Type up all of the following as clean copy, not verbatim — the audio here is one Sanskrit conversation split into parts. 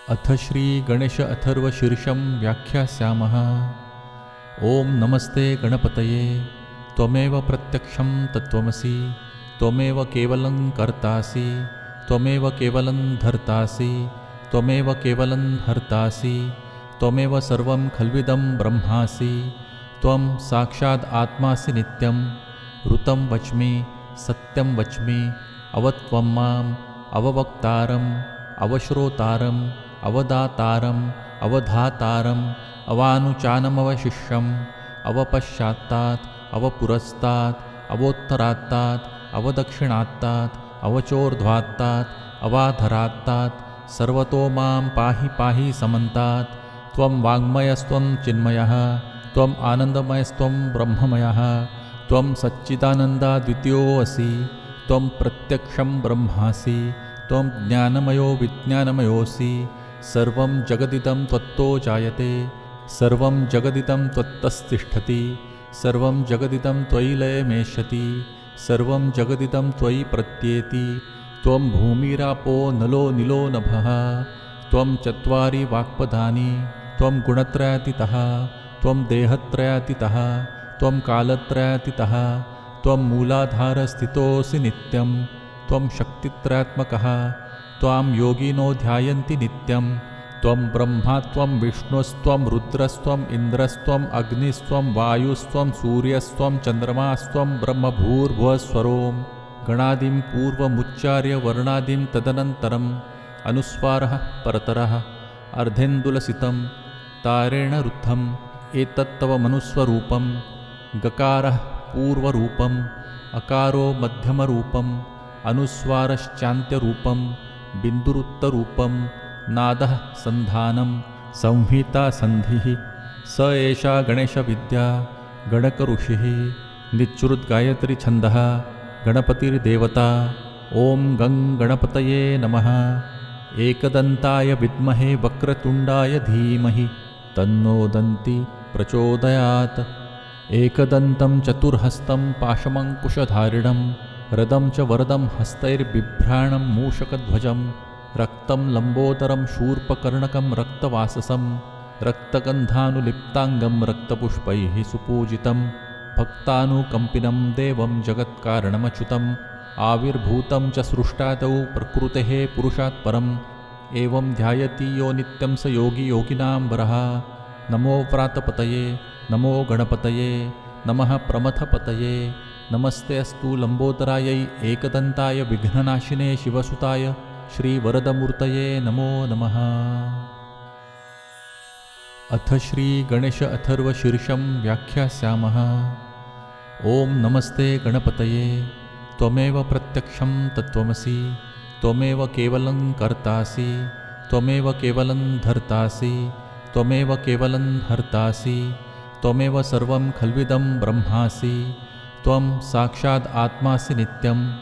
अथ श्री गणेश अथर्व शीर्षं व्याख्यास्यामः। ओम नमस्ते गणपतये। त्वमेव प्रत्यक्षं तत्त्वमसि, त्वमेव केवलं कर्तासि, त्वमेव केवलं धर्तासि, त्वमेव केवलं हर्तासि, त्वमेव सर्वं खल्विदं ब्रह्मासि। त्वं साक्षात् आत्मासि नित्यं। ऋतं वच्मि, सत्यं वच्मि, अवत्वं माम् अववक्तारम्, अवश्रोतारम्, अवदातारम्, अवधातारम्, अवानुचानमवशिष्यम्, अवपश्चात्तात्, अवपुरस्तात्, अवोत्तरात्तात्, अवदक्षिणात्तात्, अवचोर्ध्वात्तात्, अवाधरात्तात्, सर्वतो मां पाहि पाहि समन्तात्। त्वं वाङ्मयस्त्वं चिन्मयः, त्वम् आनन्दमयस्त्वं ब्रह्ममयः, त्वं सच्चिदानन्दाद्वितीयोऽसि, त्वं प्रत्यक्षं ब्रह्मासि, त्वं ज्ञानमयो विज्ञानमयोऽसि। सर्वं जगदिदं त्वत्तो जायते, सर्वं जगदिदं त्वत्तस्तिष्ठति, सर्वं जगदिदं त्वयि लयमेष्यति, सर्वं जगदिदं त्वयि प्रत्येति। त्वं भूमिरापो नलो निलो नभः, त्वं चत्वारि वाक्पदानि, त्वं गुणत्रयातीतः, त्वं देहत्रयातीतः, त्वं कालत्रयातीतः, त्वं मूलाधारस्थितोऽसि नित्यं, त्वं शक्तित्रयात्मकः। त्वां योगिनो ध्यायन्ति नित्यं। त्वं ब्रह्मा त्वं विष्णुस्त्वं रुद्रस्त्वम् इन्द्रस्त्वम् अग्निस्त्वं वायुस्त्वं सूर्यस्त्वं चन्द्रमास्त्वं ब्रह्मभूर्भुवस्वरों। गणादिं पूर्वमुच्चार्य वर्णादिं तदनन्तरम् अनुस्वारः परतरः अर्धेन्दुलसितं तारेण रुद्धम्। एतत्तव मनुस्वरूपं। गकारः पूर्वरूपम्, अकारो मध्यमरूपम्, अनुस्वारश्चान्त्यरूपं, बिन्दुरुत्तरूपं, नादः सन्धानं, संहिता सन्धिः। स एषा गणेशविद्या गणकऋषिः। निच्चुरुद्गायत्री छन्दः गणपतिर्देवता। ॐ गं गणपतये नमः। एकदन्ताय विद्महे वक्रतुण्डाय धीमहि तन्नो दन्ति प्रचोदयात्। एकदन्तं चतुर्हस्तं पाशमङ्कुशधारिणं रदं च वरदं हस्तैर्बिभ्राणं मूषकध्वजं रक्तं लम्बोदरं शूर्पकर्णकं रक्तवाससं रक्तगन्धानुलिप्ताङ्गं रक्तपुष्पैः सुपूजितं भक्तानुकम्पिनं देवं जगत्कारणमच्युतम् आविर्भूतं च सृष्टादौ प्रकृतेः पुरुषात् परम् एवं ध्यायति यो नित्यं स योगी योगिनां वरः। नमो व्रातपतये, नमो गणपतये, नमः प्रमथपतये। नमस्ते अस्तु लम्बोदरायै एकदन्ताय विघ्ननाशिने शिवसुताय श्रीवरदमूर्तये नमो नमः। अथ श्री गणेश अथर्व शीर्षं व्याख्यास्यामः। ओम नमस्ते गणपतये। त्वमेव प्रत्यक्षं तत्त्वमसि, त्वमेव केवलं कर्तासि, त्वमेव केवलं धर्तासि, त्वमेव केवलं हर्तासि, त्वमेव सर्वं खल्विदं ब्रह्मासि। त्वं साक्षात् आत्मासि नित्यं।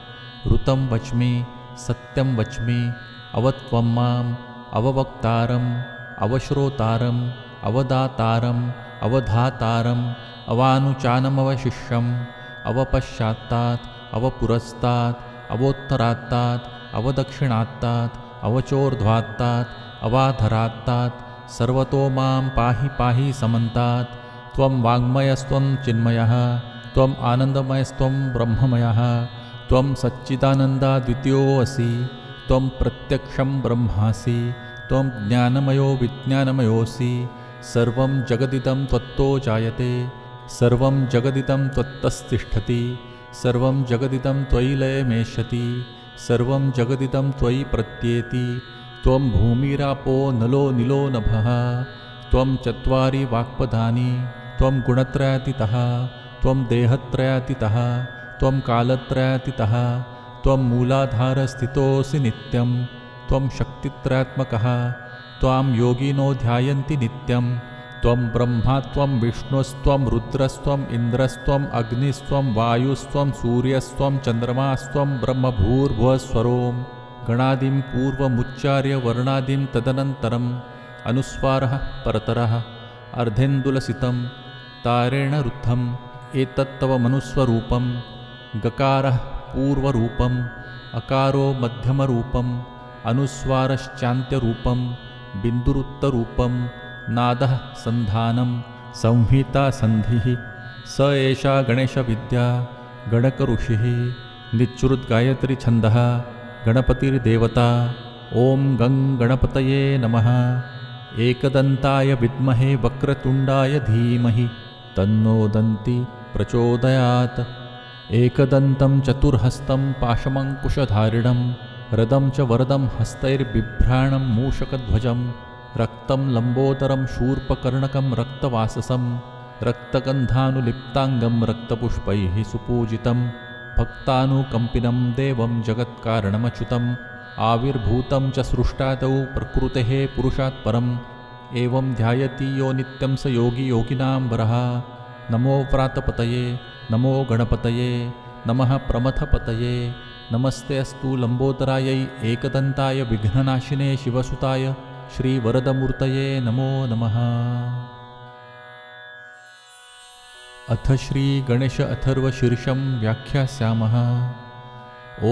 ऋतं वच्मि, सत्यं वच्मि, अवत्वं माम् अववक्तारम्, अवश्रोतारम्, अवदातारम्, अवधातारम्, अवानुचानमवशिष्यम्, अवपश्चात्तात्, अवपुरस्तात्, अवोत्तरात्तात्, अवदक्षिणात्तात्, अवचोर्ध्वात्तात्, अवाधरात्तात्, सर्वतो मां पाहि पाहि समन्तात्। त्वं वाङ्मयस्त्वं चिन्मयः, त्वम् आनन्दमयस्त्वं ब्रह्ममयः, त्वं सच्चिदानन्दाद्वितीयोऽसि, त्वं प्रत्यक्षं ब्रह्मासि, त्वं ज्ञानमयो विज्ञानमयोऽसि। सर्वं जगदिदं त्वत्तो जायते, सर्वं जगदिदं त्वत्तस्तिष्ठति, सर्वं जगदिदं त्वयि लयमेष्यति, सर्वं जगदिदं त्वयि प्रत्येति। त्वं भूमिरापो नलो निलो नभः, त्वं चत्वारि वाक्पदानि, त्वं गुणत्रयातीतः, त्वं देहत्रयातीतः, त्वं कालत्रयातीतः, त्वं मूलाधारस्थितोऽसि नित्यं, त्वं शक्तित्रयात्मकः। त्वां योगिनो ध्यायन्ति नित्यं। त्वं ब्रह्मा त्वं विष्णुस्त्वं रुद्रस्त्वम् इन्द्रस्त्वम् अग्निस्त्वं वायुस्त्वं सूर्यस्त्वं चन्द्रमास्त्वं ब्रह्मभूर्भुवस्वरों। गणादिं पूर्वमुच्चार्य वर्णादिं तदनन्तरम् अनुस्वारः परतरः अर्धेन्दुलसितं तारेण रुद्धम्। एतत्तव मनुस्वरूपं। गकारः पूर्वरूपम्, अकारो मध्यमरूपम्, अनुस्वारश्चान्त्यरूपं, बिन्दुरुत्तरूपं नादः सन्धानं संहिता सन्धिः स एषा गणेशविद्या गणकऋषिः निच्चुरुद्गायत्रीछन्दः गणपतिर्देवता। ॐ गं गणपतये नमः। एकदन्ताय विद्महे वक्रतुण्डाय धीमहि तन्नो दन्ति प्रचोदयात्। एकदन्तं चतुर्हस्तं पाशमङ्कुशधारिणं रदं च वरदं हस्तैर्बिभ्राणं मूषकध्वजं रक्तं लम्बोदरं शूर्पकर्णकं रक्तवाससं रक्तगन्धानुलिप्ताङ्गं रक्तपुष्पैः सुपूजितं भक्तानुकम्पिनं देवं जगत्कारणमच्युतम् आविर्भूतं च सृष्टादौ प्रकृतेः पुरुषात् परम् एवं ध्यायति यो नित्यं स योगी योगिनां वरः। नमो व्रातपतये नमो गणपतये नमः प्रमथपतये नमस्ते अस्तु लम्बोदरायै एकदन्ताय विघ्ननाशिने शिवसुताय श्रीवरदमूर्तये नमो नमः। अथ श्रीगणेश अथर्वशीर्षं व्याख्यास्यामः।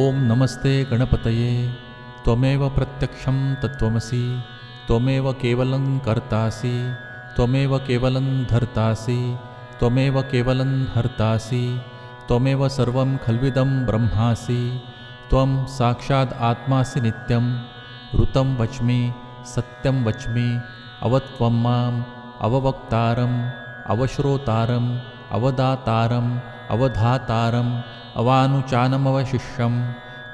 ॐ नमस्ते गणपतये त्वमेव प्रत्यक्षं तत्त्वमसि त्वमेव केवलं कर्तासि त्वमेव केवलं धर्तासि त्वमेव केवलं हर्तासि त्वमेव सर्वं खल्विदं ब्रह्मासि त्वं साक्षात् आत्मासि नित्यं ऋतं वच्मि सत्यं वच्मि अवत्वं माम् अववक्तारम् अवश्रोतारम् अवदातारम् अवधातारम् अवानुचानमवशिष्यम्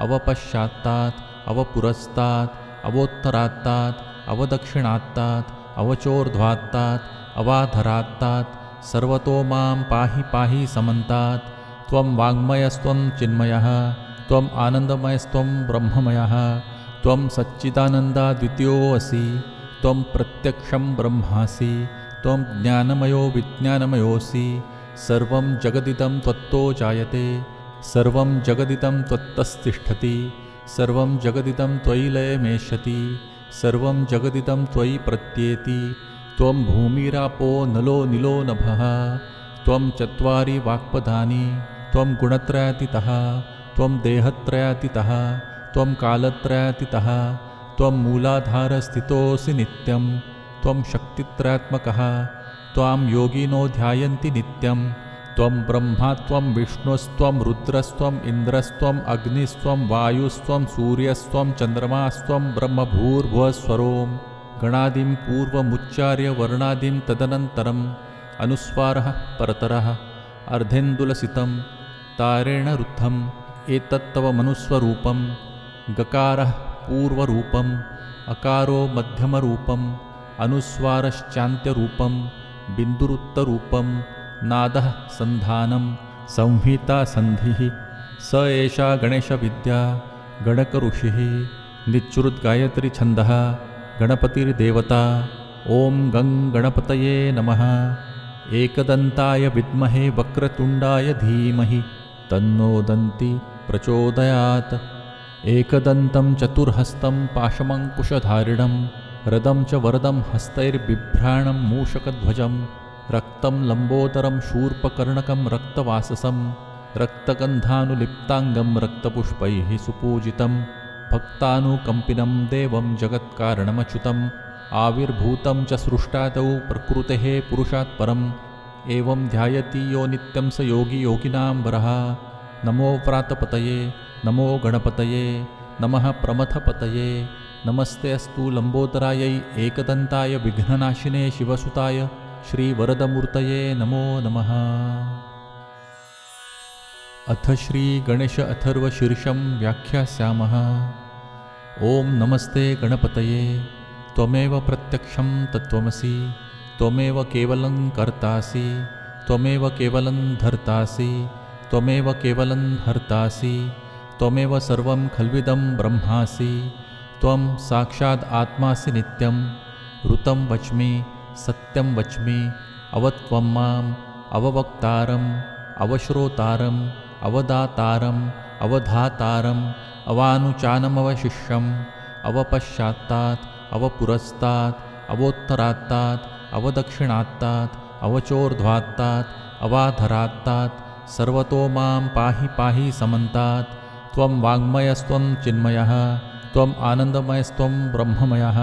अवपश्चात्तात् अवपुरस्तात् अवोत्तरात्तात् अवदक्षिणात्तात् अवचोर्ध्वात्तात् अवाधरात्तात् सर्वतो मां पाहि पाहि समन्तात्। त्वं वाङ्मयस्त्वं चिन्मयः त्वम् आनन्दमयस्त्वं ब्रह्ममयः त्वं सच्चिदानन्दाद्वितीयोऽसि त्वं प्रत्यक्षं ब्रह्मासि त्वं ज्ञानमयो विज्ञानमयोऽसि सर्वं जगदिदं त्वत्तो जायते सर्वं जगदिदं त्वत्तस्तिष्ठति सर्वं जगदिदं त्वयि लयमेष्यति सर्वं जगदिदं त्वयि प्रत्येति। त्वं भूमिरापो नलो निलो नभः त्वं चत्वारि वाक्पदानि त्वं गुणत्रयातीतः त्वं देहत्रयातीतः त्वं कालत्रयातीतः त्वं मूलाधारस्थितोऽसि नित्यं त्वं शक्तित्रयात्मकः त्वां योगिनो ध्यायन्ति नित्यं त्वं ब्रह्मा त्वं विष्णुस्त्वं रुद्रस्त्वम् इन्द्रस्त्वम् अग्निस्त्वं वायुस्त्वं सूर्यस्त्वं चन्द्रमास्त्वं ब्रह्मभूर्भुवस्वरों गणादिं पूर्वमुच्चार्य वर्णादिं तदनन्तरम् अनुस्वारः परतरः अर्धेन्दुलसितं तारेण रुद्धम् एतत्तव मनुस्वरूपं गकारः पूर्वरूपम् अकारो मध्यमरूपम् अनुस्वारश्चान्त्यरूपं बिन्दुरुत्तरूपं नादः सन्धानं संहिता सन्धिः स एषा गणेशविद्या गणकऋषिः निच्चुरुद्गायत्रीछन्दः गणपतिर्देवता। ॐ गं गणपतये नमः। एकदन्ताय विद्महे वक्रतुण्डाय धीमहि तन्नो दन्ति प्रचोदयात्। एकदन्तं चतुर्हस्तं पाशमङ्कुशधारिणं रदं च वरदं हस्तैर्बिभ्राणं मूषकध्वजं रक्तं लम्बोदरं शूर्पकर्णकं रक्तवाससं रक्तगन्धानुलिप्ताङ्गं रक्तपुष्पैः सुपूजितं भक्तानुकम्पिनं देवं जगत्कारणमच्युतम् आविर्भूतं च सृष्टादौ प्रकृतेः पुरुषात् परम् एवं ध्यायति यो नित्यं स योगी योगिनां वरः। नमो व्रातपतये नमो गणपतये नमः प्रमथपतये नमस्ते अस्तु लम्बोदरायै एकदन्ताय विघ्ननाशिने शिवसुताय श्रीवरदमूर्तये नमो नमः। अथ श्रीगणेश अथर्वशीर्षं व्याख्यास्यामः। ॐ नमस्ते गणपतये त्वमेव प्रत्यक्षं तत्त्वमसि त्वमेव केवलं कर्तासि त्वमेव केवलं धर्तासि त्वमेव केवलं हर्तासि त्वमेव सर्वं खल्विदं ब्रह्मासि त्वं साक्षात् आत्मासि नित्यं ऋतं वच्मि सत्यं वच्मि अवत्वं माम् अववक्तारम् अवश्रोतारम् अवदातारम् अवधातारम् अवानुचानमवशिष्यम् अवपश्चात्तात् अवपुरस्तात् अवोत्तरात्तात् अवदक्षिणात्तात् अवचोर्ध्वात्तात् अवाधरात्तात् सर्वतो मां पाहि पाहि समन्तात्। त्वं वाङ्मयस्त्वं चिन्मयः त्वम् आनन्दमयस्त्वं ब्रह्ममयः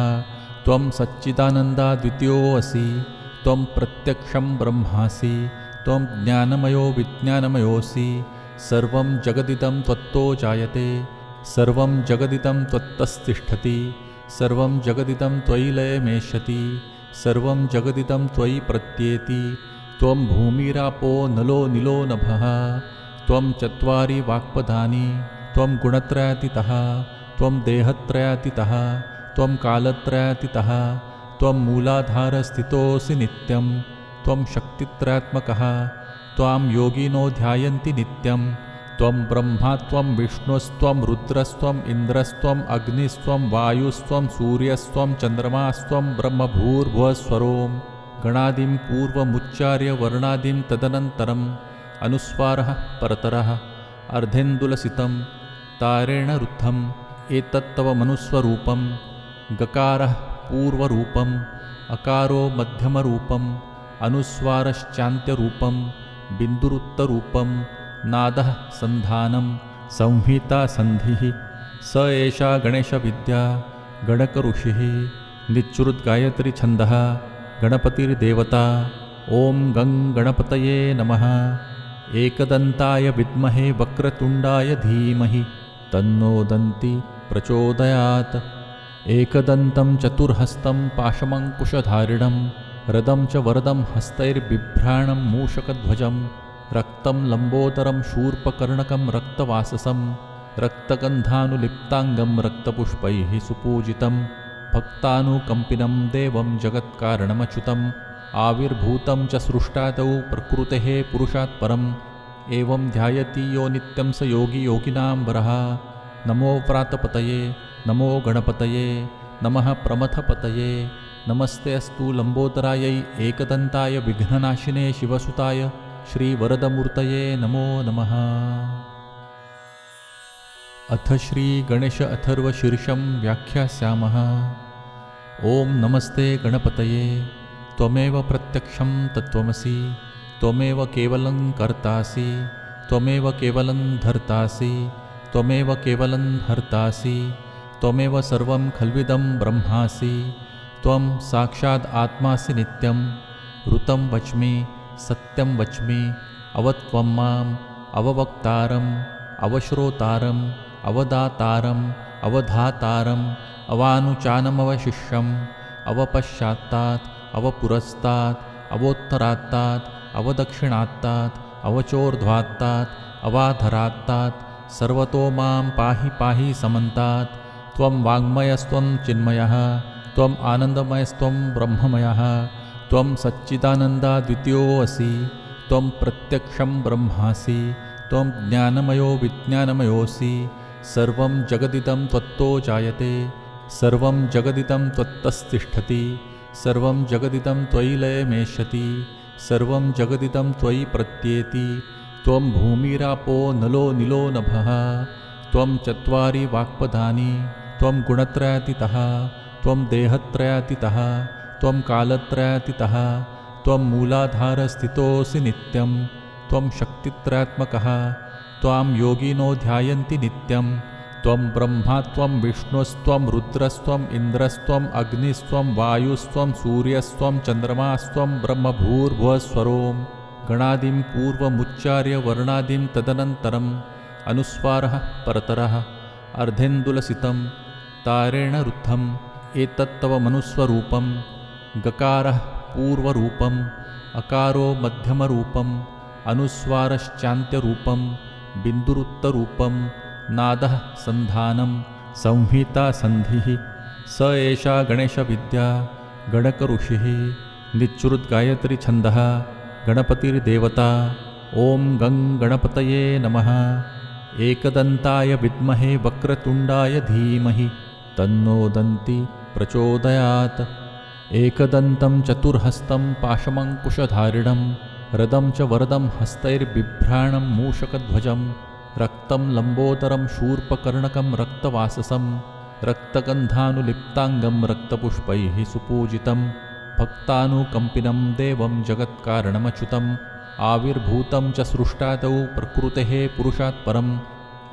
त्वं सच्चिदानन्दाद्वितीयोऽसि, त्वं प्रत्यक्षं ब्रह्मासि, त्वं ज्ञानमयो विज्ञानमयोऽसि। सर्वं जगदिदं त्वत्तो जायते, सर्वं जगदिदं त्वत्तस्तिष्ठति, सर्वं जगदिदं त्वयि लयमेष्यति, सर्वं जगदिदं त्वयि प्रत्येति। त्वं भूमिरापो नलो निलो नभः, त्वं चत्वारि वाक्पदानि, त्वं गुणत्रयातीतः, त्वं देहत्रयातीतः, त्वं कालत्रयातीतः, त्वं मूलाधारस्थितोऽसि नित्यं, त्वं शक्तित्रयात्मकः। त्वां योगिनो ध्यायन्ति नित्यं। त्वं ब्रह्मा त्वं विष्णुस्त्वं रुद्रस्त्वम् इन्द्रस्त्वम् अग्निस्त्वं वायुस्त्वं सूर्यस्त्वं चन्द्रमास्त्वं ब्रह्मभूर्भुवस्वरों। गणादिं पूर्वमुच्चार्य वर्णादिं तदनन्तरम् अनुस्वारः परतरः अर्धेन्दुलसितं तारेण रुद्धम्। एतत्तव मनुस्वरूपं। गकारः पूर्वरूपम्, अकारो मध्यमरूपम्, अनुस्वारश्चान्त्यरूपं, बिन्दुरुत्तरूपं, नादः सन्धानं, संहिता सन्धिः। स एषा गणेशविद्या गणकऋषिः। निच्चुरुद्गायत्रीछन्दः गणपतिर्देवता। ॐ गं गणपतये नमः। एकदन्ताय विद्महे वक्रतुण्डाय धीमहि तन्नो दन्ति प्रचोदयात्। एकदन्तं चतुर्हस्तं पाशमङ्कुशधारिणं रदं च वरदं हस्तैर्बिभ्राणं मूषकध्वजं रक्तं लम्बोदरं शूर्पकर्णकं रक्तवाससं रक्तगन्धानुलिप्ताङ्गं रक्तपुष्पैः सुपूजितं भक्तानुकम्पिनं देवं जगत्कारणमच्युतम् आविर्भूतं च सृष्टादौ प्रकृतेः पुरुषात् परम् एवं ध्यायति यो नित्यं स योगी योगिनां वरः। नमो व्रातपतये, नमो गणपतये, नमः प्रमथपतये। नमस्ते अस्तु लम्बोदरायै एकदन्ताय विघ्ननाशिने शिवसुताय श्रीवरदमूर्तये नमो नमः। अथ श्रीगणेश अथर्वशीर्षं व्याख्यास्यामः। ॐ नमस्ते गणपतये। त्वमेव प्रत्यक्षं तत्त्वमसि, त्वमेव केवलं कर्तासि, त्वमेव केवलं धर्तासि, त्वमेव केवलं हर्तासि, त्वमेव सर्वं खल्विदं ब्रह्मासि। त्वं साक्षात् आत्मासि नित्यं। ऋतं वच्मि, सत्यं वच्मि, अवत्वं माम् अववक्तारम्, अवश्रोतारम्, अवदातारम्, अवधातारम्, अवानुचानमवशिष्यम्, अवपश्चात्तात्, अवपुरस्तात्, अवोत्तरात्तात्, अवदक्षिणात्तात्, अवचोर्ध्वात्तात्, अवाधरात्तात्, सर्वतो मां पाहि पाहि समन्तात्। त्वं वाङ्मयस्त्वं चिन्मयः, त्वम् आनन्दमयस्त्वं ब्रह्ममयः, त्वं सच्चिदानन्दाद्वितीयोऽसि, त्वं प्रत्यक्षं ब्रह्मासि, त्वं ज्ञानमयो विज्ञानमयोऽसि। सर्वं जगदिदं त्वत्तो जायते, सर्वं जगदिदं त्वत्तस्तिष्ठति, सर्वं जगदिदं त्वयि लयमेष्यति, सर्वं जगदिदं त्वयि प्रत्येति। त्वं भूमिरापो नलो निलो नभः, त्वं चत्वारि वाक्पदानि, त्वं गुणत्रयातीतः, त्वं देहत्रयातीतः, त्वं कालत्रयातीतः, त्वं मूलाधारस्थितोऽसि नित्यं, त्वं शक्तित्रयात्मकः। त्वां योगिनो ध्यायन्ति नित्यं। त्वं ब्रह्मा त्वं विष्णुस्त्वं रुद्रस्त्वम् इन्द्रस्त्वम् अग्निस्त्वं वायुस्त्वं सूर्यस्त्वं चन्द्रमास्त्वं ब्रह्मभूर्भुवस्वरों। गणादिं पूर्वमुच्चार्य वर्णादिं तदनन्तरम् अनुस्वारः परतरः अर्धेन्दुलसितं तारेण रुद्धम्। एतत्तव मनुस्वरूपं। गकारः पूर्वरूपम्, अकारो मध्यमरूपम्, अनुस्वारश्चान्त्यरूपं, बिन्दुरुत्तरूपं, नादः सन्धानं, संहिता सन्धिः। स एषा गणेशविद्या गणकऋषिः। निच्चुरुद्गायत्रीछन्दः गणपतिर्देवता। ॐ गं गणपतये नमः। एकदन्ताय विद्महे वक्रतुण्डाय धीमहि तन्नो दन्ति प्रचोदयात्। एकदन्तं चतुर्हस्तं पाशमङ्कुशधारिणं रदं च वरदं हस्तैर्बिभ्राणं मूषकध्वजं रक्तं लम्बोदरं शूर्पकर्णकं रक्तवाससं रक्तगन्धानुलिप्ताङ्गं रक्तपुष्पैः सुपूजितं भक्तानुकम्पिनं देवं जगत्कारणमच्युतम् आविर्भूतं च सृष्टादौ प्रकृतेः पुरुषात् परम्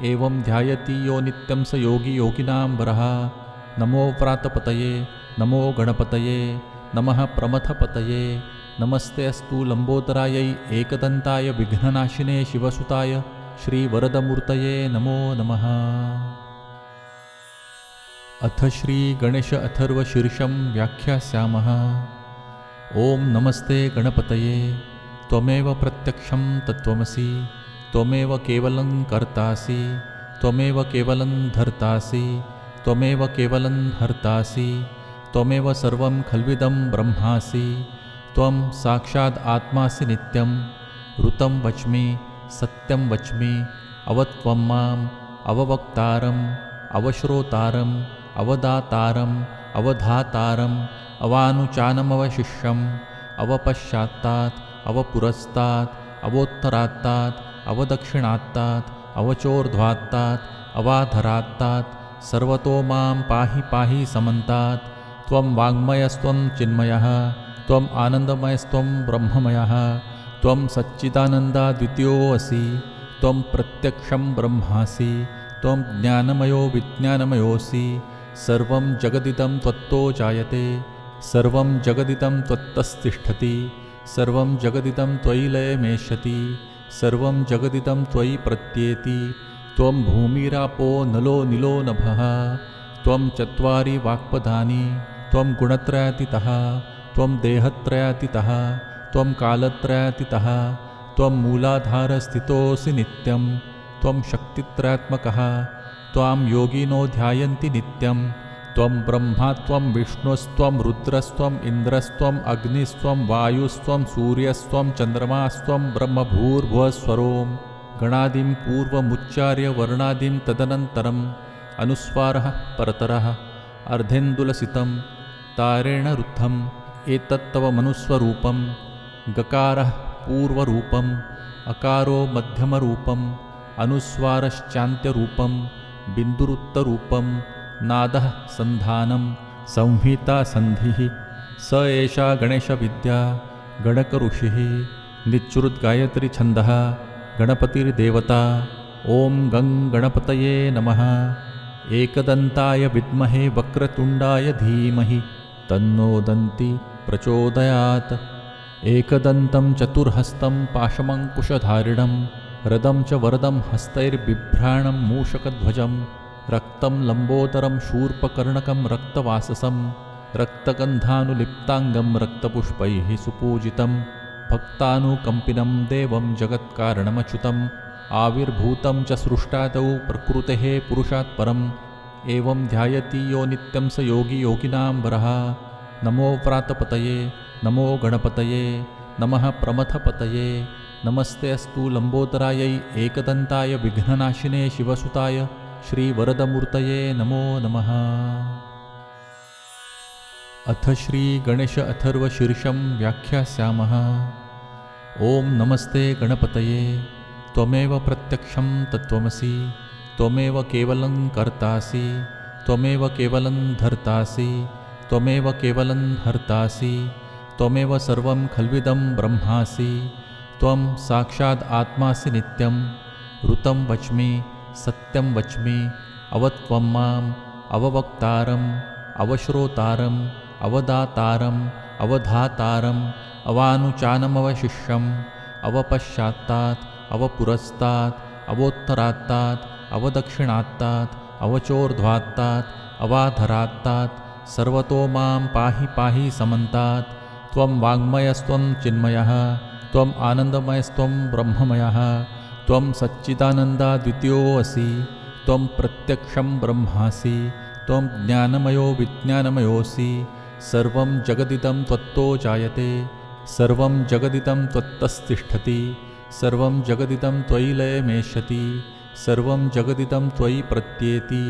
एवं ध्यायति यो नित्यं स योगी योगिनां वरः। नमो व्रातपतये, नमो गणपतये नमः प्रमथपतये नमस्ते अस्तु लंबोदरायै एकदंताय विघ्ननाशिने शिवसुताय श्रीवरदमूर्तये नमो नमः। अथ श्री गणेश अथर्व शीर्षं व्याख्यास्यामः। ओम नमस्ते गणपतये त्वमेव प्रत्यक्षं तत्त्वमसि त्वमेव केवलं कर्तासि त्वमेव केवलं धर्तासि त्वमेव केवलं हर्तासि त्वमेव सर्वं खल्विदं ब्रह्मासि त्वं साक्षात् आत्मासि नित्यं ऋतं वच्मि सत्यं वच्मि अवत्वं माम् अववक्तारम् अवश्रोतारम् अवदातारम् अवधातारम् अवानुचानमवशिष्यम् अवपश्चात्तात् अवपुरस्तात् अवोत्तरात्तात् अवदक्षिणात्तात् अवचोर्ध्वात्तात् अवाधरात्तात् सर्वतो मां पाहि पाहि समन्तात् त्वं वाङ्मयस्त्वं चिन्मयः त्वम् आनन्दमयस्त्वं ब्रह्ममयः त्वं सच्चिदानन्दाद्वितीयोऽसि त्वं प्रत्यक्षं ब्रह्मासि त्वं ज्ञानमयो विज्ञानमयोऽसि सर्वं जगदिदं त्वत्तो जायते सर्वं जगदिदं त्वत्तस्तिष्ठति सर्वं जगदिदं त्वयि लयमेष्यति सर्वं जगदिदं त्वयि प्रत्येति त्वं भूमिरापो नलो निलो नभः त्वं चत्वारि वाक्पदानि त्वं गुणत्रयातीतः त्वं देहत्रयातीतः त्वं कालत्रयातीतः त्वं मूलाधारस्थितोऽसि नित्यं त्वं शक्तित्रयात्मकः त्वां योगिनो ध्यायन्ति नित्यं त्वं ब्रह्मा त्वं विष्णुस्त्वं रुद्रस्त्वम् इन्द्रस्त्वम् अग्निस्त्वं वायुस्त्वं सूर्यस्त्वं चन्द्रमास्त्वं ब्रह्मभूर्भुवस्वरों गणादिं पूर्वमुच्चार्य वर्णादिं तदनन्तरम् अनुस्वारः परतरः अर्धेन्दुलसितं तारेण रुद्धम् एतत्तव मनुस्वरूपं गकारः पूर्वरूपम् अकारो मध्यमरूपम् अनुस्वारश्चान्त्यरूपं बिन्दुरुत्तरूपं नादः सन्धानं संहिता सन्धिः स एषा गणेशविद्या गणकऋषिः निच्चुरुद्गायत्रीछन्दः गणपतिर्देवता ॐ गं गणपतये नमः। एकदन्ताय विद्महे वक्रतुण्डाय धीमहि तन्नो दन्ति प्रचोदयात्। एकदन्तं चतुर्हस्तं पाशमङ्कुशधारिणं रदं च वरदं हस्तैर्बिभ्राणं मूषकध्वजं रक्तं लम्बोदरं शूर्पकर्णकं रक्तवाससं रक्तगन्धानुलिप्ताङ्गं रक्तपुष्पैः सुपूजितं भक्तानुकम्पिनं देवं जगत्कारणमच्युतम् आविर्भूतं च सृष्टादौ प्रकृतेः पुरुषात् परम् एवं ध्यायति यो नित्यं स योगी योगिनां वरः। नमो व्रातपतये नमो गणपतये नमः प्रमथपतये नमस्ते अस्तु लंबोदरायै एकदन्ताय विघ्ननाशिने शिवसुताय श्रीवरदमूर्तये नमो नमः। अथ श्री गणेश अथर्व शीर्षं व्याख्यास्यामः। ओम नमस्ते गणपतये त्वमेव प्रत्यक्षं तत्त्वमसि त्वमेव केवलं कर्तासि त्वमेव केवलं धर्तासि त्वमेव केवलं हर्तासि त्वमेव सर्वं खल्विदं ब्रह्मासि त्वं साक्षात् आत्मासि नित्यं ऋतं वच्मि सत्यं वच्मि अवत्वं माम् अववक्तारम् अवश्रोतारम् अवदातारम् अवधातारम् अवानुचानमवशिष्यम् अवपश्चात्तात् अवपुरस्तात् अवोत्तरात्तात् अवदक्षिणात्तात् अवचोर्ध्वात्तात् अवाधरात्तात् सर्वतो मां पाहि पाहि समन्तात् त्वं वाङ्मयस्त्वं चिन्मयः त्वम् आनन्दमयस्त्वं ब्रह्ममयः त्वं सच्चिदानन्दाद्वितीयोऽसि त्वं प्रत्यक्षं ब्रह्मासि त्वं ज्ञानमयो विज्ञानमयोऽसि सर्वं जगदिदं त्वत्तो जायते सर्वं जगदिदं त्वत्तस्तिष्ठति सर्वं जगदिदं त्वयि लयमेष्यति सर्वं जगदिदं त्वयि प्रत्येति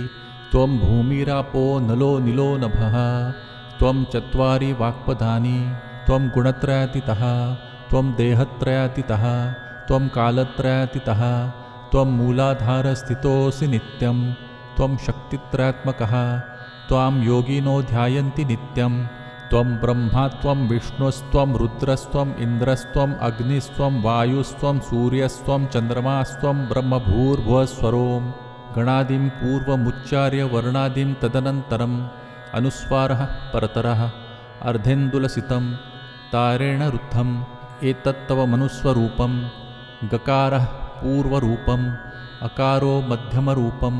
त्वं भूमिरापो नलो निलो नभः त्वं चत्वारि वाक्पदानि त्वं गुणत्रयातीतः त्वं देहत्रयातीतः त्वं कालत्रयातीतः त्वं मूलाधारस्थितोऽसि नित्यं त्वं शक्तित्रयात्मकः त्वां योगिनो ध्यायन्ति नित्यं त्वं ब्रह्मा त्वं विष्णुस्त्वं रुद्रस्त्वम् इन्द्रस्त्वम् अग्निस्त्वं वायुस्त्वं सूर्यस्त्वं चन्द्रमास्त्वं ब्रह्मभूर्भुवस्वरों गणादिं पूर्वमुच्चार्य वर्णादिं तदनन्तरम् अनुस्वारः परतरः अर्धेन्दुलसितं तारेण रुद्धम् एतत्तव मनुस्वरूपं गकारः पूर्वरूपम् अकारो मध्यमरूपम्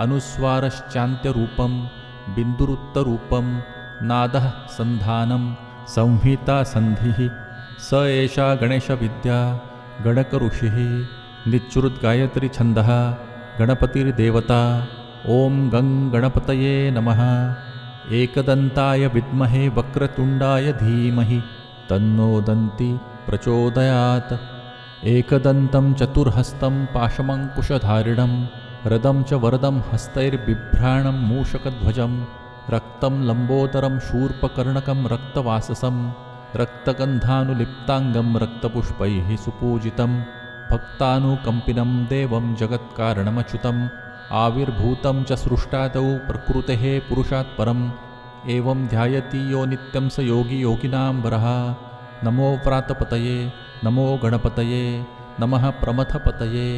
अनुस्वारश्चान्त्यरूपं बिन्दुरुत्तरूपं नादः सन्धानं संहिता सन्धिः स एषा गणेशविद्या गणकऋषिः निच्चुरुद्गायत्रीछन्दः गणपतिर्देवता ॐ गं गणपतये नमः। एकदन्ताय विद्महे वक्रतुण्डाय धीमहि तन्नो दन्ति प्रचोदयात्। एकदन्तं चतुर्हस्तं पाशमङ्कुशधारिणं रदं च वरदं हस्तैर्बिभ्राणं मूषकध्वजं रक्तं लम्बोदरं शूर्पकर्णकं रक्तवाससं रक्तगन्धानुलिप्ताङ्गं रक्तपुष्पैः सुपूजितं भक्तानुकम्पिनं देवं जगत्कारणमच्युतम् आविर्भूतं च सृष्टादौ प्रकृतेः पुरुषात् परम् एवं ध्यायति यो नित्यं स योगी योगिनां वरः। नमो व्रातपतये नमो गणपतये नमः प्रमथपतये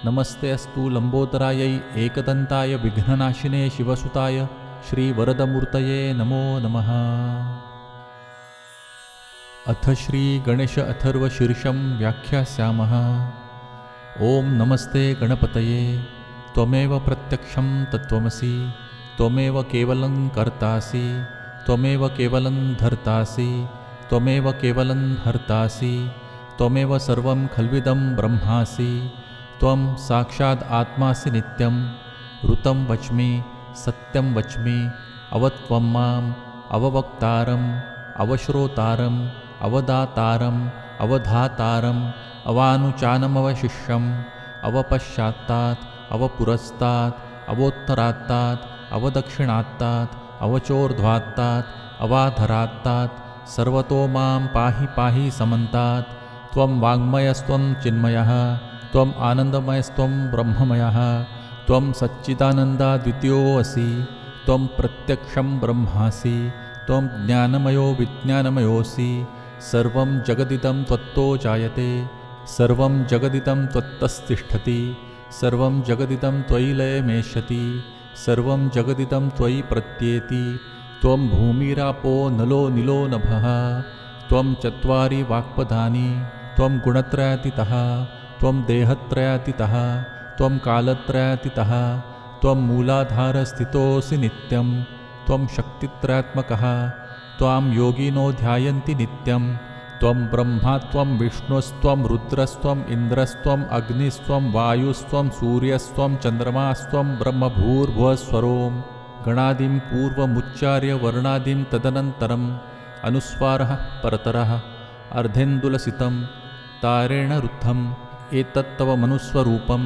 नमस्ते अस्तु लम्बोदरायै एकदन्ताय विघ्ननाशिने शिवसुताय श्रीवरदमूर्तये नमो नमः। अथ श्रीगणेश अथर्वशीर्षं व्याख्यास्यामः। ॐ नमस्ते गणपतये त्वमेव प्रत्यक्षं तत्त्वमसि त्वमेव केवलं कर्तासि त्वमेव केवलं धर्तासि त्वमेव केवलं हर्तासि त्वमेव सर्वं खल्विदं ब्रह्मासि त्वं साक्षात् आत्मासि नित्यं ऋतं वच्मि सत्यं वच्मि अवत्वं माम् अववक्तारम् अवश्रोतारम् अवदातारम् अवधातारम् अवानुचानमवशिष्यम् अवपश्चात्तात् अवपुरस्तात् अवोत्तरात्तात् अवदक्षिणात्तात् अवचोर्ध्वात्तात् अवाधरात्तात् सर्वतो मां पाहि पाहि समन्तात्। त्वं वाङ्मयस्त्वं चिन्मयः त्वम् आनन्दमयस्त्वं ब्रह्ममयः त्वं सच्चिदानन्दाद्वितीयोऽसि त्वं प्रत्यक्षं ब्रह्मासि त्वं ज्ञानमयो विज्ञानमयोऽसि सर्वं जगदिदं त्वत्तो जायते सर्वं जगदिदं त्वत्तस्तिष्ठति सर्वं जगदिदं त्वयि लयमेष्यति सर्वं जगदिदं त्वयि प्रत्येति त्वं भूमिरापो नलो निलो नभः त्वं चत्वारि वाक्पदानि त्वं गुणत्रयातीतः त्वं देहत्रयातीतः त्वं कालत्रयातीतः त्वं मूलाधारस्थितोऽसि नित्यं त्वं शक्तित्रयात्मकः त्वां योगिनो ध्यायन्ति नित्यं त्वं ब्रह्मा त्वं विष्णुस्त्वं रुद्रस्त्वम् इन्द्रस्त्वम् अग्निस्त्वं वायुस्त्वं सूर्यस्त्वं चन्द्रमास्त्वं ब्रह्मभूर्भुवस्वरों गणादिं पूर्वमुच्चार्य वर्णादिं तदनन्तरम् अनुस्वारः परतरः अर्धेन्दुलसितं तारेण रुद्धम् एतत्तव मनुस्वरूपं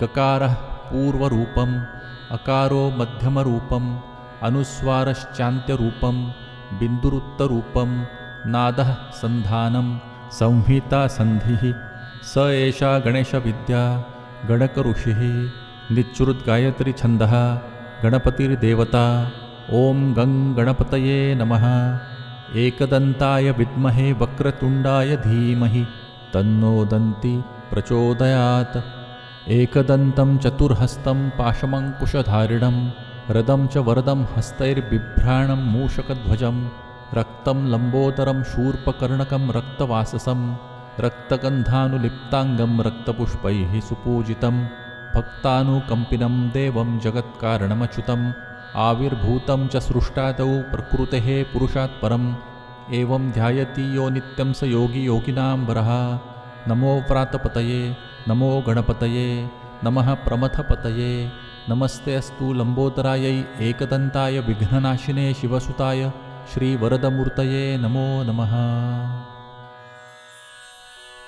गकारः पूर्वरूपम् अकारो मध्यमरूपम् अनुस्वारश्चान्त्यरूपं बिन्दुरुत्तरूपं नादः सन्धानं संहिता सन्धिः स एषा गणेशविद्या गणकऋषिः निच्चुरुद्गायत्रीछन्दः गणपतिर्देवता ॐ गं गणपतये नमः। एकदन्ताय विद्महे वक्रतुण्डाय धीमहि तन्नो दन्ति प्रचोदयात्। एकदन्तं चतुर्हस्तं पाशमङ्कुशधारिणं रदं च वरदं हस्तैर्बिभ्राणं मूषकध्वजं रक्तं लम्बोदरं शूर्पकर्णकं रक्तवाससं रक्तगन्धानुलिप्ताङ्गं रक्तपुष्पैः सुपूजितं भक्तानुकम्पिनं देवं जगत्कारणमच्युतम् आविर्भूतं च सृष्टादौ प्रकृतेः पुरुषात् परम् एवं ध्यायति यो नित्यं स योगी योगिनां वरः। नमो व्रातपतये नमो गणपतये नमः प्रमथपतये नमस्ते अस्तु लम्बोदरायै एकदन्ताय विघ्ननाशिने शिवसुताय श्रीवरदमूर्तये नमो नमः।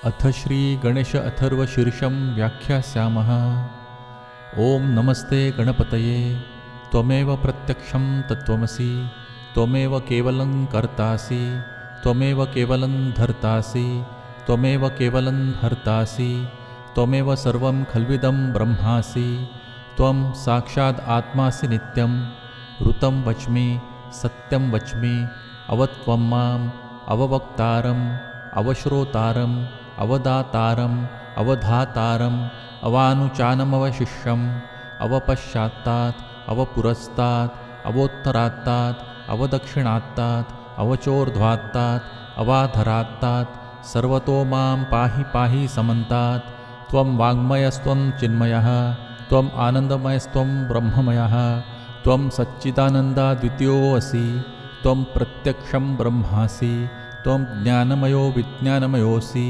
अथ श्रीगणेश अथर्वशीर्षं व्याख्यास्यामः। ॐ नमस्ते गणपतये त्वमेव प्रत्यक्षं तत्त्वमसि त्वमेव केवलं कर्तासि त्वमेव केवलं धर्तासि त्वमेव केवलं हर्तासि त्वमेव सर्वं खल्विदं ब्रह्मासि त्वं साक्षात् आत्मासि नित्यं ऋतं वच्मि सत्यं वच्मि अवत्वं माम् अववक्तारम् अवश्रोतारम् अवदातारम् अवधातारम् अवानुचानमवशिष्यम् अवपश्चात्तात् अवपुरस्तात् अवोत्तरात्तात् अवदक्षिणात्तात् अवचोर्ध्वात्तात् अवाधरात्तात् सर्वतो मां पाहि पाहि समन्तात्। त्वं वाङ्मयस्त्वं चिन्मयः त्वम् आनन्दमयस्त्वं ब्रह्ममयः त्वं सच्चिदानन्दाद्वितीयोऽसि त्वं प्रत्यक्षं ब्रह्मासि त्वं ज्ञानमयो विज्ञानमयोऽसि।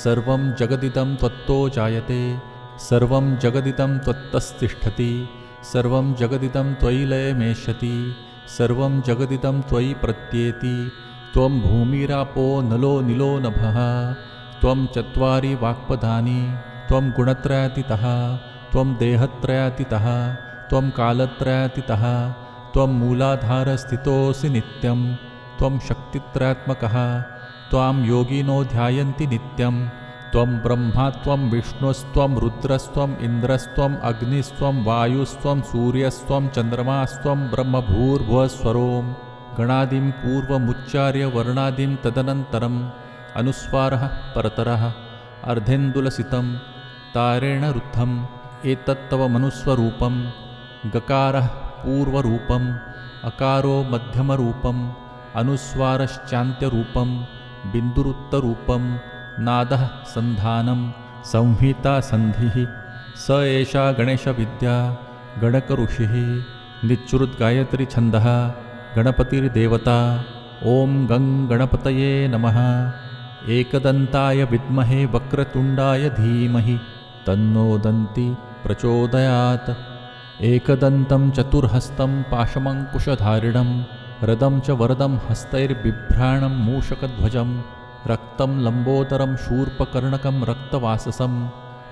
सर्वं जगदिदं त्वत्तो जायते सर्वं जगदिदं त्वत्तस्तिष्ठति सर्वं जगदिदं त्वयि लयमेष्यति सर्वं जगदिदं त्वयि प्रत्येति। त्वं भूमिरापो नलो निलो नभः त्वं चत्वारि वाक्पदानि त्वं गुणत्रयातीतः त्वं देहत्रयातीतः त्वं कालत्रयातीतः त्वं मूलाधारस्थितोऽसि नित्यं त्वं शक्तित्रयात्मकः त्वां योगिनो ध्यायन्ति नित्यं। त्वं ब्रह्मा त्वं विष्णुस्त्वं रुद्रस्त्वम् इन्द्रस्त्वम् अग्निस्त्वं वायुस्त्वं सूर्यस्त्वं चन्द्रमास्त्वं ब्रह्मभूर्भुवस्वरों गणादिं पूर्वमुच्चार्य वर्णादिं तदनन्तरम् अनुस्वारः परतरः अर्धेन्दुलसितं तारेण रुद्धम् एतत्तव मनुस्वरूपं। गकारः पूर्वरूपम् अकारो मध्यमरूपम् अनुस्वारश्चान्त्यरूपं बिन्दुरुत्तरूपं नादः सन्धानं संहिता सन्धिः। स एषा गणेशविद्या गणकऋषिः निच्चुरुद्गायत्री छन्दः गणपतिर्देवता। ॐ गं गणपतये नमः। एकदन्ताय विद्महे वक्रतुण्डाय धीमहि तन्नो दन्ति प्रचोदयात्। एकदन्तं चतुर्हस्तं पाशमङ्कुशधारिणं रदं च वरदं हस्तैर्बिभ्राणं मूषकध्वजं रक्तं लम्बोदरं शूर्पकर्णकं रक्तवाससं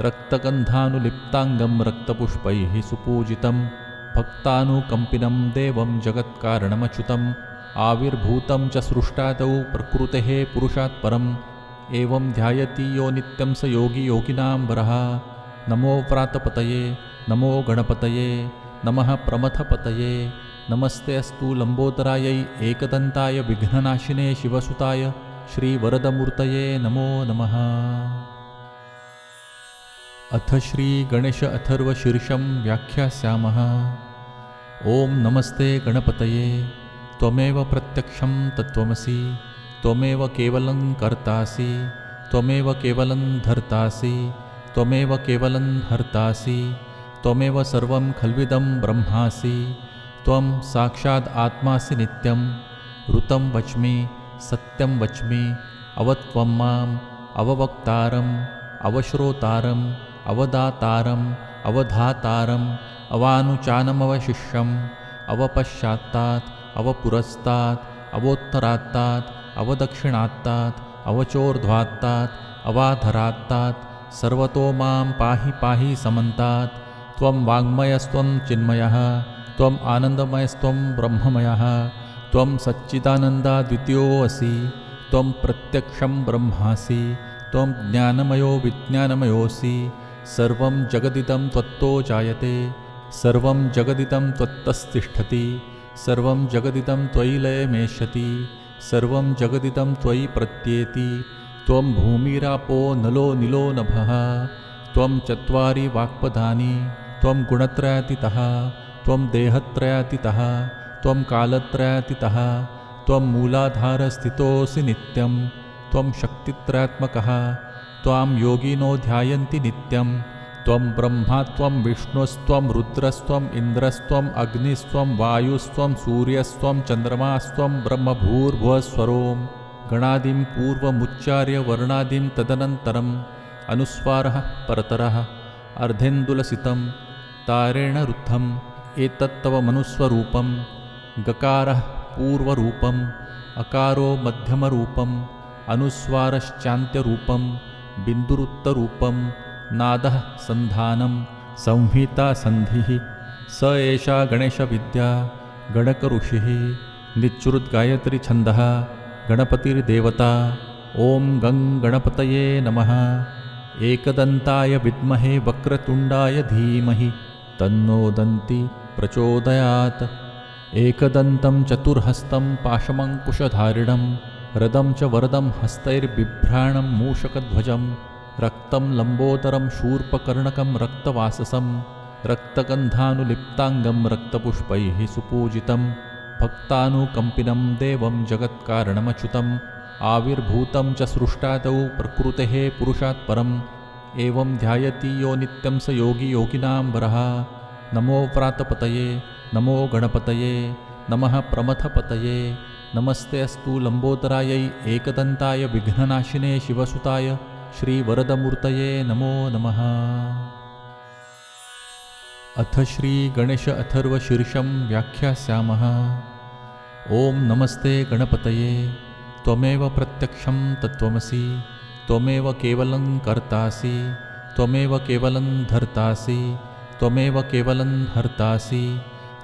रक्तगन्धानुलिप्ताङ्गं रक्तपुष्पैः सुपूजितं भक्तानुकम्पिनं देवं जगत्कारणमच्युतम् आविर्भूतं च सृष्टादौ प्रकृतेः पुरुषात् परम् एवं ध्यायति यो नित्यं स योगी योगिनां वरः। नमो व्रातपतये नमो गणपतये नमः प्रमथपतये नमस्ते अस्तु लम्बोदरायै एकदन्ताय विघ्ननाशिने शिवसुताय श्रीवरदमूर्तये नमो नमः। अथ श्रीगणेश अथर्वशीर्षं व्याख्यास्यामः। ॐ नमस्ते गणपतये त्वमेव प्रत्यक्षं तत्त्वमसि त्वमेव केवलं कर्तासि त्वमेव केवलं धर्तासि त्वमेव केवलं हर्तासि त्वमेव सर्वं खल्विदं ब्रह्मासि त्वं साक्षात् आत्मासि नित्यं। ऋतं वच्मि सत्यं वच्मि अवत्वं माम् अववक्तारम् अवश्रोतारम् अवदातारम् अवधातारम् अवानुचानमवशिष्यम् अवपश्चात्तात् अवपुरस्तात् अवोत्तरात्तात् अवदक्षिणात्तात् अवचोर्ध्वात्तात् अवाधरात्तात् सर्वतो मां पाहि पाहि समन्तात्। त्वं वाङ्मयस्त्वं चिन्मयः त्वम् आनन्दमयस्त्वं ब्रह्ममयः त्वं सच्चिदानन्दाद्वितीयोऽसि त्वं प्रत्यक्षं ब्रह्मासि त्वं ज्ञानमयो विज्ञानमयोऽसि। सर्वं जगदिदं त्वत्तो जायते सर्वं जगदिदं त्वत्तस्तिष्ठति सर्वं जगदिदं त्वयि लयमेष्यति सर्वं जगदिदं त्वयि प्रत्येति। त्वं भूमिरापो नलो निलो नभः त्वं चत्वारि वाक्पदानि त्वं गुणत्रयातीतः त्वं देहत्रयातीतः त्वं कालत्रयातीतः त्वं मूलाधारस्थितोऽसि नित्यं त्वं शक्तित्रयात्मकः त्वां योगिनो ध्यायन्ति नित्यं। त्वं ब्रह्मा त्वं विष्णुस्त्वं रुद्रस्त्वम् इन्द्रस्त्वम् अग्निस्त्वं वायुस्त्वं सूर्यस्त्वं चन्द्रमास्त्वं ब्रह्मभूर्भुवस्वरों गणादिं पूर्वमुच्चार्य वर्णादिं तदनन्तरम् अनुस्वारः परतरः अर्धेन्दुलसितं तारेण रुद्धम् एतत्तव मनुस्वरूपं। गकारः पूर्वरूपम् अकारो मध्यमरूपम् अनुस्वारश्चान्त्यरूपं बिन्दुरुत्तरूपं नादः सन्धानं संहिता सन्धिः। स एषा गणेशविद्या गणकऋषिः निच्चुरुद्गायत्री छन्दः गणपतिर्देवता। ॐ गं गणपतये नमः। एकदन्ताय विद्महे वक्रतुण्डाय धीमहि तन्नो दन्ति प्रचोदयात्। एकदन्तं चतुर्हस्तं पाशमङ्कुशधारिणं रदं च वरदं हस्तैर्बिभ्राणं मूषकध्वजं रक्तं लम्बोदरं शूर्पकर्णकं रक्तवाससं रक्तगन्धानुलिप्ताङ्गं रक्तपुष्पैः सुपूजितं भक्तानुकम्पिनं देवं जगत्कारणमच्युतम् आविर्भूतं च सृष्टादौ प्रकृतेः पुरुषात् परम् एवं ध्यायति यो नित्यं स योगी योगिनां वरः। नमो व्रातपतये नमो गणपतये नमः प्रमथपतये नमस्ते अस्तु लम्बोदरायै एकदन्ताय विघ्ननाशिने शिवसुताय श्रीवरदमूर्तये नमो नमः। अथ श्रीगणेश अथर्वशीर्षं व्याख्यास्यामः। ॐ नमस्ते गणपतये त्वमेव प्रत्यक्षं तत्त्वमसि त्वमेव केवलं कर्तासि त्वमेव केवलं धर्तासि त्वमेव केवलं हर्तासि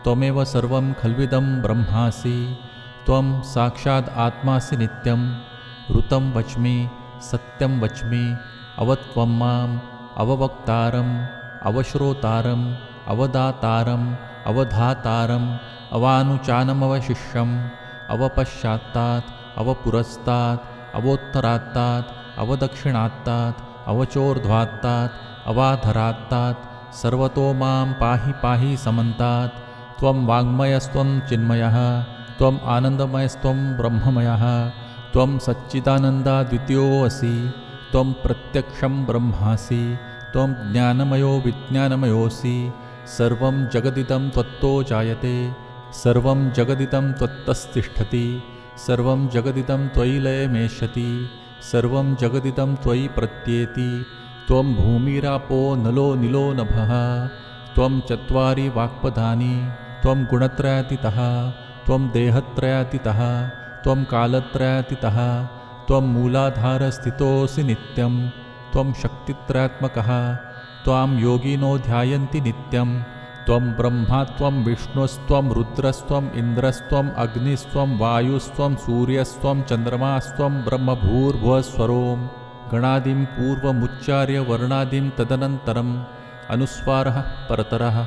त्वमेव सर्वं खल्विदं ब्रह्मासि त्वं साक्षात् आत्मासि नित्यं ऋतं वच्मि सत्यं वच्मि अवत्वं माम् अववक्तारम् अवश्रोतारम् अवदातारम् अवधातारम् अवानुचानमवशिष्यम् अवपश्चात्तात् अवपुरस्तात् अवोत्तरात्तात् अवदक्षिणात्तात् अवचोर्ध्वात्तात् अवाधरात्तात् सर्वतो मां पाहि पाहि समन्तात् त्वं वाङ्मयस्त्वं चिन्मयः त्वम् आनन्दमयस्त्वं ब्रह्ममयः त्वं सच्चिदानन्दाद्वितीयोऽसि त्वं प्रत्यक्षं ब्रह्मासि त्वं ज्ञानमयो विज्ञानमयोऽसि सर्वं जगदिदं त्वत्तो जायते सर्वं जगदिदं त्वत्तस्तिष्ठति सर्वं जगदिदं त्वयि लयमेष्यति सर्वं जगदिदं त्वयि प्रत्येति त्वं भूमिरापो नलो निलो नभः त्वं चत्वारि वाक्पदानि त्वं गुणत्रयातीतः त्वं देहत्रयातीतः त्वं कालत्रयातीतः त्वं मूलाधारस्थितोऽसि नित्यं त्वं शक्तित्रयात्मकः त्वां योगिनो ध्यायन्ति नित्यं त्वं ब्रह्मा त्वं विष्णुस्त्वं रुद्रस्त्वम् इन्द्रस्त्वम् अग्निस्त्वं वायुस्त्वं सूर्यस्त्वं चन्द्रमास्त्वं ब्रह्मभूर्भुवस्वरों गणादिं पूर्वमुच्चार्य वर्णादिं तदनन्तरम् अनुस्वारः परतरः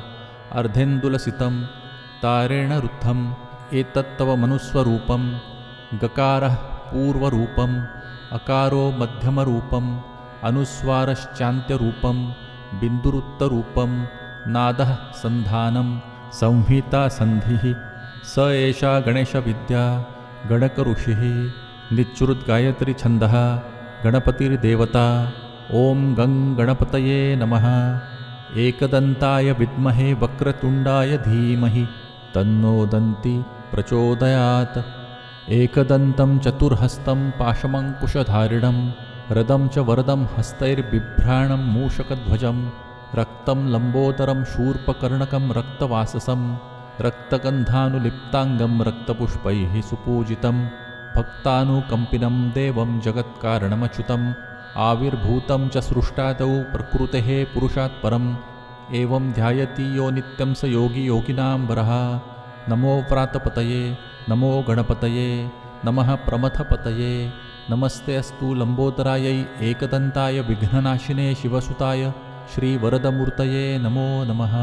अर्धेन्दुलसितं तारेण रुद्धम् एतत्तव मनुस्वरूपं गकारः पूर्वरूपम् अकारो मध्यमरूपम् अनुस्वारश्चान्त्यरूपं बिन्दुरुत्तरूपं नादः सन्धानं संहिता सन्धिः स एषा गणेशविद्या गणकऋषिः निच्चुरुद्गायत्रीछन्दः गणपतिर्देवता। ॐ गं गणपतये नमः। एकदन्ताय विद्महे वक्रतुण्डाय धीमहि तन्नो दन्ति प्रचोदयात्। एकदन्तं चतुर्हस्तं पाशमङ्कुशधारिणं रदं च वरदं हस्तैर्बिभ्राणं मूषकध्वजं रक्तं लम्बोदरं शूर्पकर्णकं रक्तवाससं रक्तगन्धानुलिप्ताङ्गं रक्तपुष्पैः सुपूजितं भक्तानुकम्पिनं देवं जगत्कारणमच्युतम् आविर्भूतं च सृष्टादौ प्रकृतेः पुरुषात् परम् एवं ध्यायति यो नित्यं स योगी योगिनां वरः। नमो व्रातपतये नमो गणपतये नमः प्रमथपतये नमस्ते अस्तु लम्बोदरायै एकदन्ताय विघ्ननाशिने शिवसुताय श्रीवरदमूर्तये नमो नमः।